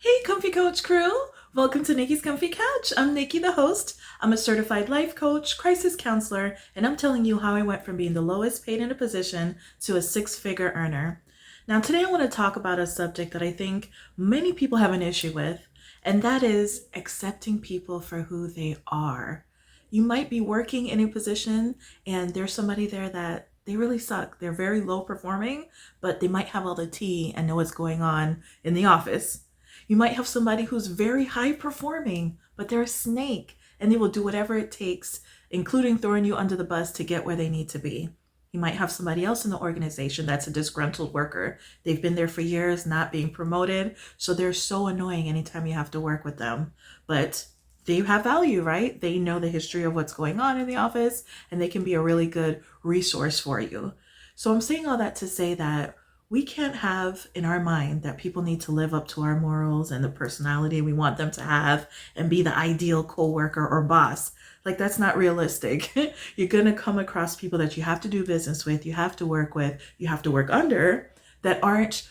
Hey, Comfy Coach crew! Welcome to Nikki's Comfy Couch. I'm Nikki, the host. I'm a certified life coach, crisis counselor, and I'm telling you how I went from being the lowest paid in a position to a six-figure earner. Now, today I want to talk about a subject that I think many people have an issue with, and that is accepting people for who they are. You might be working in a position and there's somebody there that they really suck. They're very low performing, but they might have all the tea and know what's going on in the office. You might have somebody who's very high performing, but they're a snake and they will do whatever it takes, including throwing you under the bus to get where they need to be. You might have somebody else in the organization that's a disgruntled worker. They've been there for years, not being promoted, so they're so annoying anytime you have to work with them. But they have value, right? They know the history of what's going on in the office and they can be a really good resource for you. So I'm saying all that to say that we can't have in our mind that people need to live up to our morals and the personality we want them to have and be the ideal coworker or boss. Like, that's not realistic. You're going to come across people that you have to do business with, you have to work with, you have to work under, that aren't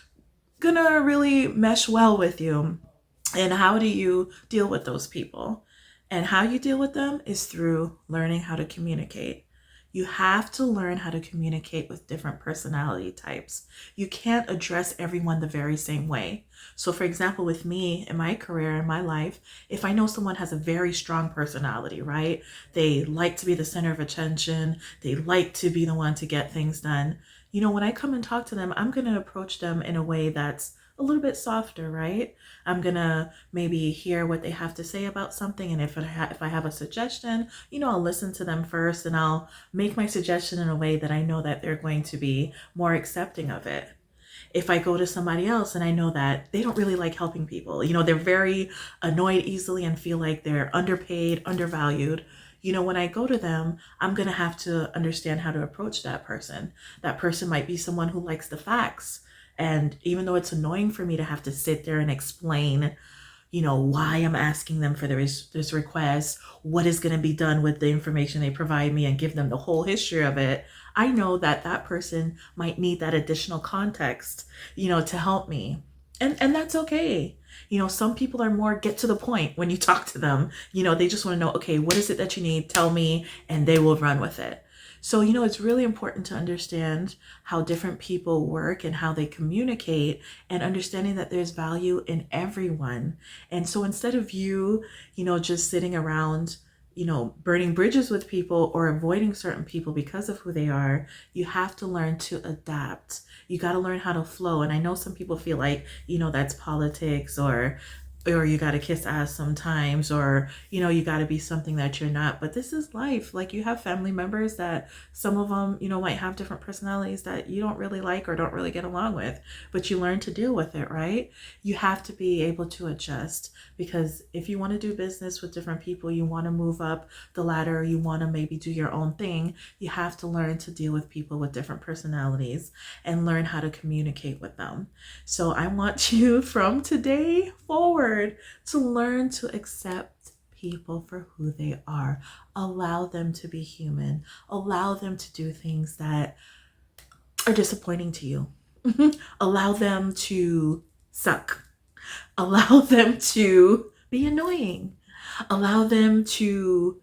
going to really mesh well with you. And how do you deal with those people? And how you deal with them is through learning how to communicate. You have to learn how to communicate with different personality types. You can't address everyone the very same way. So for example, with me in my career, in my life, if I know someone has a very strong personality, right? They like to be the center of attention. They like to be the one to get things done. When I come and talk to them, I'm going to approach them in a way that's a little bit softer, right? I'm gonna maybe hear what they have to say about something, and if I have a suggestion, I'll listen to them first, and I'll make my suggestion in a way that I know that they're going to be more accepting of it. If I go to somebody else and I know that they don't really like helping people, they're very annoyed easily and feel like they're underpaid, undervalued. When I go to them, I'm going to have to understand how to approach that person. That person might be someone who likes the facts. And even though it's annoying for me to have to sit there and explain, why I'm asking them for this request, what is going to be done with the information they provide me, and give them the whole history of it, I know that that person might need that additional context, to help me. And that's okay. Some people are more get to the point when you talk to them. They just want to know, okay, what is it that you need? Tell me, and they will run with it. So, it's really important to understand how different people work and how they communicate, and understanding that there's value in everyone. And so instead of you, just sitting around, burning bridges with people or avoiding certain people because of who they are, you have to learn to adapt. You got to learn how to flow. And I know some people feel like, that's politics, or you got to kiss ass sometimes, or you got to be something that you're not. But this is life. Like, you have family members that some of them might have different personalities that you don't really like or don't really get along with, but you learn to deal with it, right? You have to be able to adjust, because if you want to do business with different people, you want to move up the ladder, you want to maybe do your own thing, you have to learn to deal with people with different personalities and learn how to communicate with them. So I want you from today forward to learn to accept people for who they are. Allow them to be human. Allow them to do things that are disappointing to you. Allow them to suck. Allow them to be annoying. Allow them to,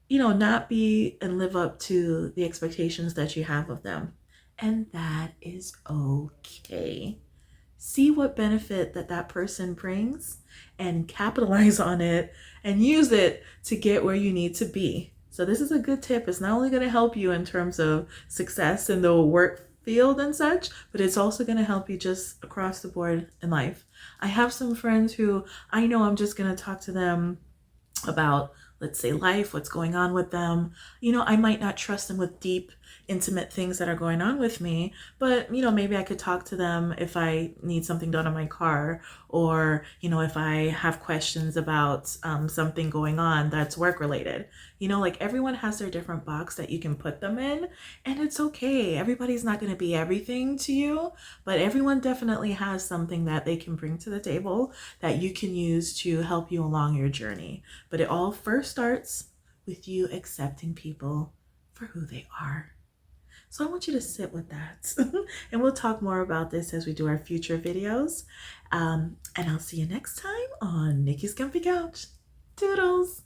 not be and live up to the expectations that you have of them. And that is okay. See what benefit that person brings and capitalize on it and use it to get where you need to be. So this is a good tip. It's not only going to help you in terms of success in the work field and such, but it's also going to help you just across the board in life. I have some friends who I know I'm just going to talk to them about, let's say, life, what's going on with them. I might not trust them with deep, intimate things that are going on with me, but maybe I could talk to them if I need something done on my car, or if I have questions about something going on that's work related. Like, everyone has their different box that you can put them in, and it's okay. Everybody's not going to be everything to you, but everyone definitely has something that they can bring to the table that you can use to help you along your journey. But it all first starts with you accepting people for who they are. So I want you to sit with that. And we'll talk more about this as we do our future videos. And I'll see you next time on Nikki's Comfy Couch. Toodles!